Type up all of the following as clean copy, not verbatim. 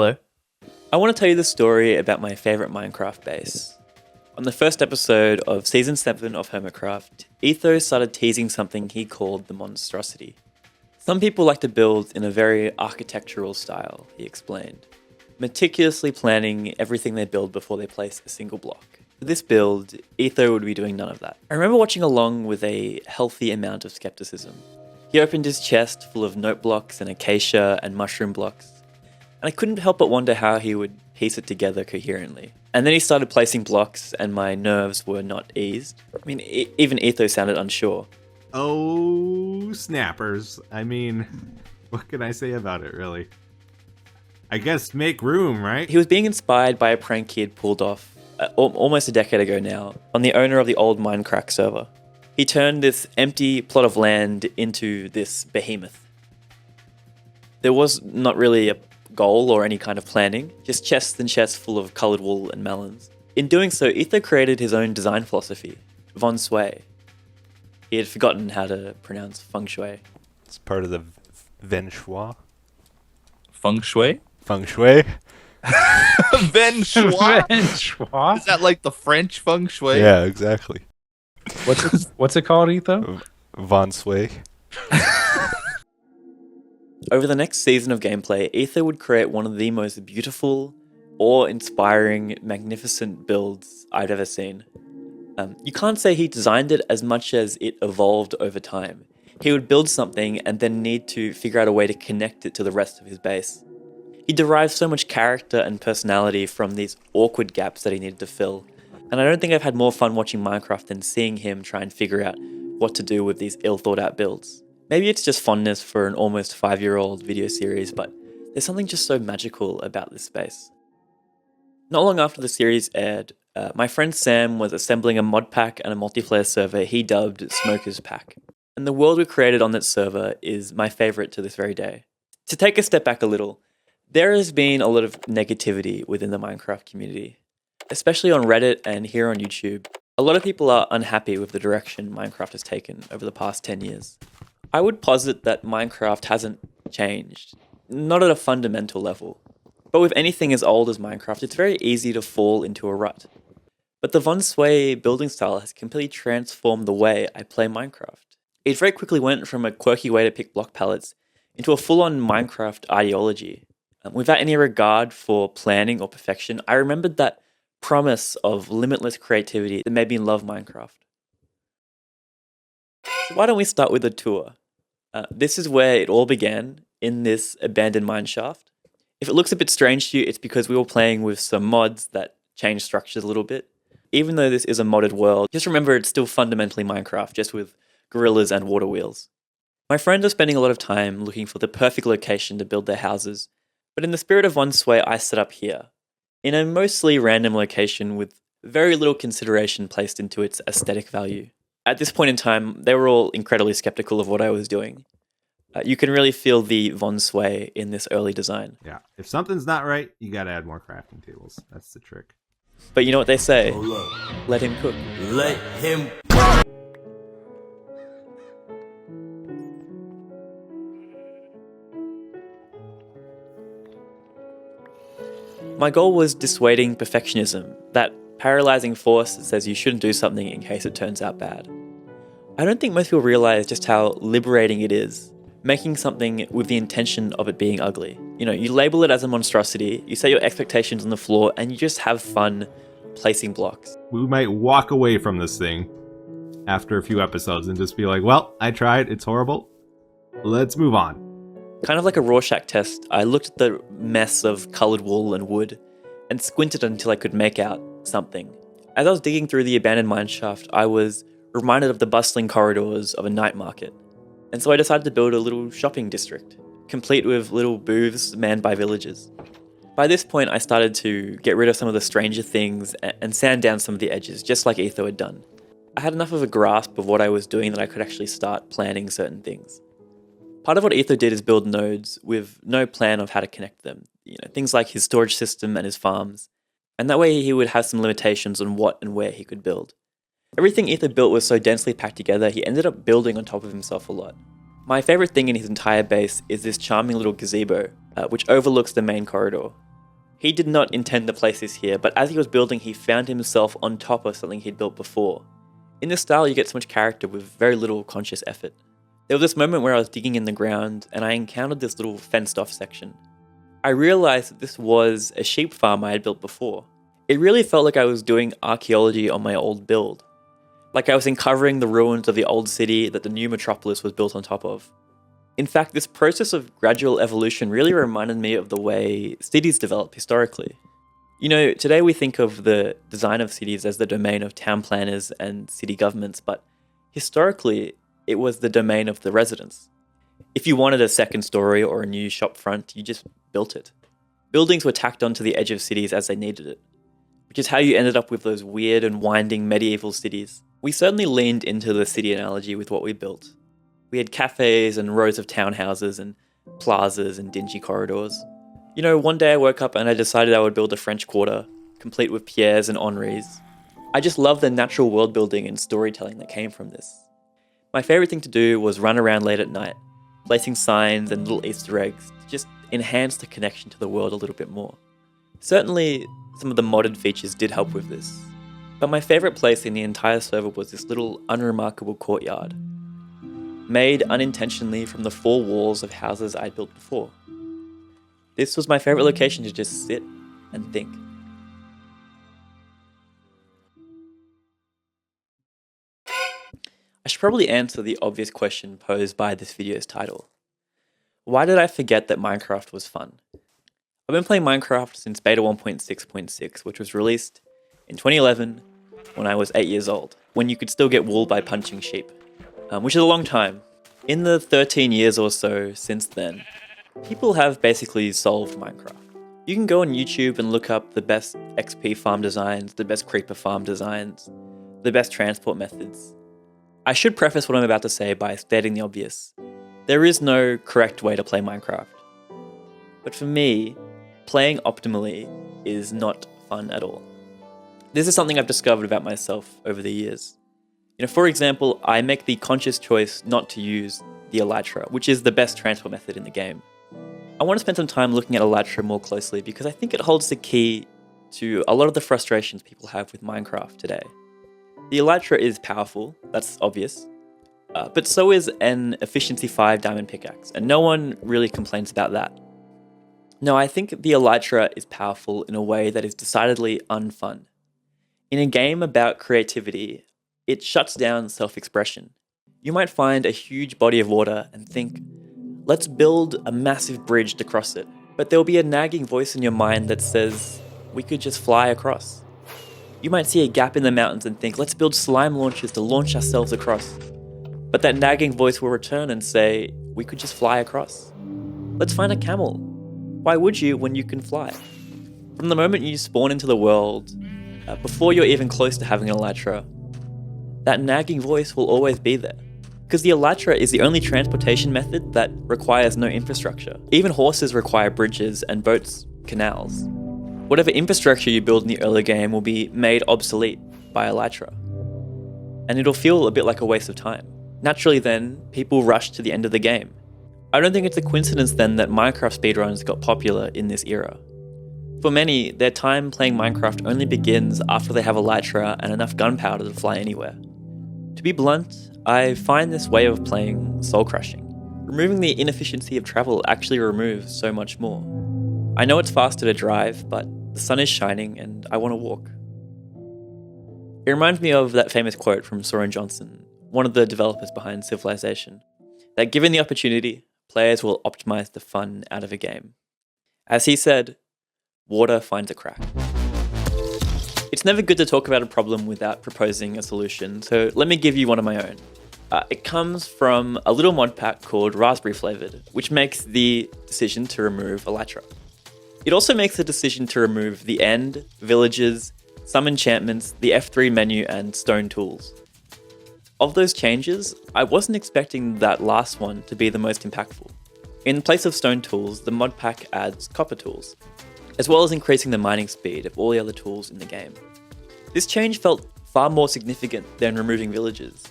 Hello. I want to tell you the story about my favorite Minecraft base. On the first episode of Season 7 of Hermitcraft, Etho started teasing something he called the monstrosity. Some people like to build in a very architectural style, he explained, meticulously planning everything they build before they place a single block. For this build, Etho would be doing none of that. I remember watching along with a healthy amount of skepticism. He opened his chest full of note blocks and acacia and mushroom blocks, and I couldn't help but wonder how he would piece it together coherently. And then he started placing blocks, and my nerves were not eased. I mean, even Etho sounded unsure. Oh, snappers. I mean, what can I say about it, really? I guess make room, right? He was being inspired by a prank he had pulled off almost a decade ago now on the owner of the old Minecraft server. He turned this empty plot of land into this behemoth. There was not really a goal or any kind of planning, just chests and chests full of coloured wool and melons. In doing so, Etho created his own design philosophy, Von Sui. He had forgotten how to pronounce feng shui. It's part of the Ven Shui. Feng Shui? Feng Shui? Ven Shui? Ven Shui? Is that like the French feng shui? Yeah, exactly. What's it called, Etho? Von Sui. Over the next season of gameplay, Etho would create one of the most beautiful, awe-inspiring, magnificent builds I've ever seen. You can't say he designed it as much as it evolved over time. He would build something and then need to figure out a way to connect it to the rest of his base. He derived so much character and personality from these awkward gaps that he needed to fill, and I don't think I've had more fun watching Minecraft than seeing him try and figure out what to do with these ill-thought-out builds. Maybe it's just fondness for an almost 5-year-old video series, but there's something just so magical about this space. Not long after the series aired, my friend Sam was assembling a mod pack and a multiplayer server he dubbed Smoker's Pack. And the world we created on that server is my favourite to this very day. To take a step back a little, there has been a lot of negativity within the Minecraft community, especially on Reddit and here on YouTube. A lot of people are unhappy with the direction Minecraft has taken over the past 10 years. I would posit that Minecraft hasn't changed, not at a fundamental level. But with anything as old as Minecraft, it's very easy to fall into a rut. But the Von Sui building style has completely transformed the way I play Minecraft. It very quickly went from a quirky way to pick block palettes into a full-on Minecraft ideology. Without any regard for planning or perfection, I remembered that promise of limitless creativity that made me love Minecraft. So why don't we start with a tour? This is where it all began, in this abandoned mineshaft. If it looks a bit strange to you, it's because we were playing with some mods that changed structures a little bit. Even though this is a modded world, just remember it's still fundamentally Minecraft, just with gorillas and water wheels. My friends are spending a lot of time looking for the perfect location to build their houses, but in the spirit of Von Sui, I set up here, in a mostly random location with very little consideration placed into its aesthetic value. At this point in time, they were all incredibly skeptical of what I was doing. You can really feel the Von Sui in this early design. Yeah, if something's not right, you gotta add more crafting tables. That's the trick. But you know what they say? Let him cook. Let him. My goal was dissuading perfectionism, that paralyzing force that says you shouldn't do something in case it turns out bad. I don't think most people realize just how liberating it is, making something with the intention of it being ugly. You know, you label it as a monstrosity, you set your expectations on the floor, and you just have fun placing blocks. We might walk away from this thing after a few episodes and just be like, well, I tried, it's horrible. Let's move on. Kind of like a Rorschach test, I looked at the mess of coloured wool and wood and squinted until I could make out something. As I was digging through the abandoned mineshaft, I was reminded of the bustling corridors of a night market. And so I decided to build a little shopping district, complete with little booths manned by villagers. By this point, I started to get rid of some of the stranger things and sand down some of the edges, just like Etho had done. I had enough of a grasp of what I was doing that I could actually start planning certain things. Part of what Etho did is build nodes with no plan of how to connect them. You know, things like his storage system and his farms. And that way he would have some limitations on what and where he could build. Everything Etho built was so densely packed together, he ended up building on top of himself a lot. My favourite thing in his entire base is this charming little gazebo, which overlooks the main corridor. He did not intend to place this here, but as he was building, he found himself on top of something he'd built before. In this style, you get so much character with very little conscious effort. There was this moment where I was digging in the ground and I encountered this little fenced off section. I realized that this was a sheep farm I had built before. It really felt like I was doing archaeology on my old build. Like I was uncovering the ruins of the old city that the new metropolis was built on top of. In fact, this process of gradual evolution really reminded me of the way cities develop historically. You know, today we think of the design of cities as the domain of town planners and city governments, but historically, it was the domain of the residents. If you wanted a second story or a new shop front, you just built it. Buildings were tacked onto the edge of cities as they needed it, which is how you ended up with those weird and winding medieval cities. We certainly leaned into the city analogy with what we built. We had cafes and rows of townhouses and plazas and dingy corridors. You know, one day I woke up and I decided I would build a French Quarter, complete with Pierres and Henris. I just love the natural world building and storytelling that came from this. My favourite thing to do was run around late at night, placing signs and little Easter eggs to just enhance the connection to the world a little bit more. Certainly, some of the modded features did help with this, but my favourite place in the entire server was this little unremarkable courtyard, made unintentionally from the four walls of houses I'd built before. This was my favourite location to just sit and think. I should probably answer the obvious question posed by this video's title. Why did I forget that Minecraft was fun? I've been playing Minecraft since beta 1.6.6, which was released in 2011 when I was 8 years old, when you could still get wool by punching sheep, which is a long time. In the 13 years or so since then, people have basically solved Minecraft. You can go on YouTube and look up the best XP farm designs, the best creeper farm designs, the best transport methods. I should preface what I'm about to say by stating the obvious. There is no correct way to play Minecraft. But for me, playing optimally is not fun at all. This is something I've discovered about myself over the years. You know, for example, I make the conscious choice not to use the elytra, which is the best transport method in the game. I want to spend some time looking at elytra more closely because I think it holds the key to a lot of the frustrations people have with Minecraft today. The elytra is powerful, that's obvious, but so is an efficiency 5 diamond pickaxe, and no one really complains about that. No, I think the elytra is powerful in a way that is decidedly unfun. In a game about creativity, it shuts down self-expression. You might find a huge body of water and think, let's build a massive bridge to cross it. But there'll be a nagging voice in your mind that says, we could just fly across. You might see a gap in the mountains and think, let's build slime launchers to launch ourselves across. But that nagging voice will return and say, we could just fly across. Let's find a camel. Why would you when you can fly? From the moment you spawn into the world, before you're even close to having an elytra, that nagging voice will always be there. Because the elytra is the only transportation method that requires no infrastructure. Even horses require bridges and boats, canals. Whatever infrastructure you build in the early game will be made obsolete by elytra. And it'll feel a bit like a waste of time. Naturally then, people rush to the end of the game. I don't think it's a coincidence then that Minecraft speedruns got popular in this era. For many, their time playing Minecraft only begins after they have elytra and enough gunpowder to fly anywhere. To be blunt, I find this way of playing soul-crushing. Removing the inefficiency of travel actually removes so much more. I know it's faster to drive, but the sun is shining and I want to walk. It reminds me of that famous quote from Soren Johnson, one of the developers behind Civilization, that given the opportunity, players will optimize the fun out of a game. As he said, water finds a crack. It's never good to talk about a problem without proposing a solution, so let me give you one of my own. It comes from a little mod pack called Raspberry Flavoured, which makes the decision to remove elytra. It also makes the decision to remove the end, villages, some enchantments, the F3 menu, and stone tools. Of those changes, I wasn't expecting that last one to be the most impactful. In place of stone tools, the mod pack adds copper tools, as well as increasing the mining speed of all the other tools in the game. This change felt far more significant than removing villages,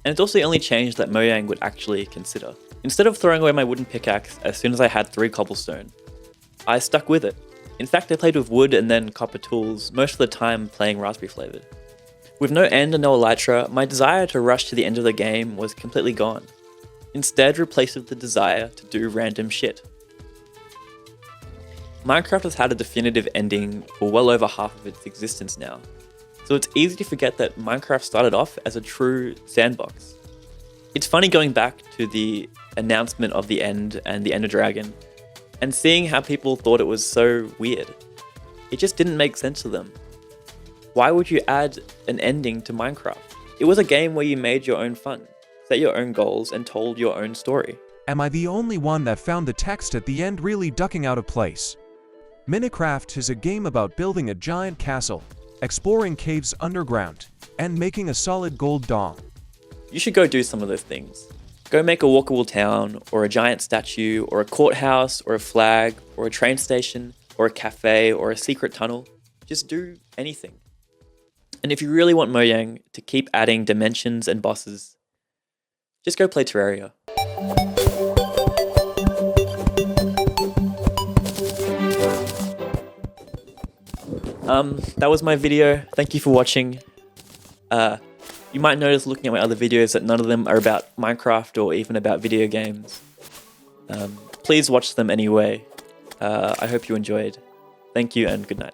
and it's also the only change that Mojang would actually consider. Instead of throwing away my wooden pickaxe as soon as I had 3 cobblestone, I stuck with it. In fact, I played with wood and then copper tools, most of the time playing raspberry flavoured. With no end and no elytra, my desire to rush to the end of the game was completely gone. Instead, replaced with the desire to do random shit. Minecraft has had a definitive ending for well over half of its existence now, so it's easy to forget that Minecraft started off as a true sandbox. It's funny going back to the announcement of the end and the Ender Dragon, and seeing how people thought it was so weird. It just didn't make sense to them. Why would you add an ending to Minecraft? It was a game where you made your own fun, set your own goals, and told your own story. Am I the only one that found the text at the end really ducking out of place? Minecraft is a game about building a giant castle, exploring caves underground, and making a solid gold dong. You should go do some of those things. Go make a walkable town, or a giant statue, or a courthouse, or a flag, or a train station, or a cafe, or a secret tunnel. Just do anything. And if you really want Mojang to keep adding dimensions and bosses, just go play Terraria. That was my video. Thank you for watching. You might notice looking at my other videos that none of them are about Minecraft or even about video games. Please watch them anyway. I hope you enjoyed. Thank you and good night.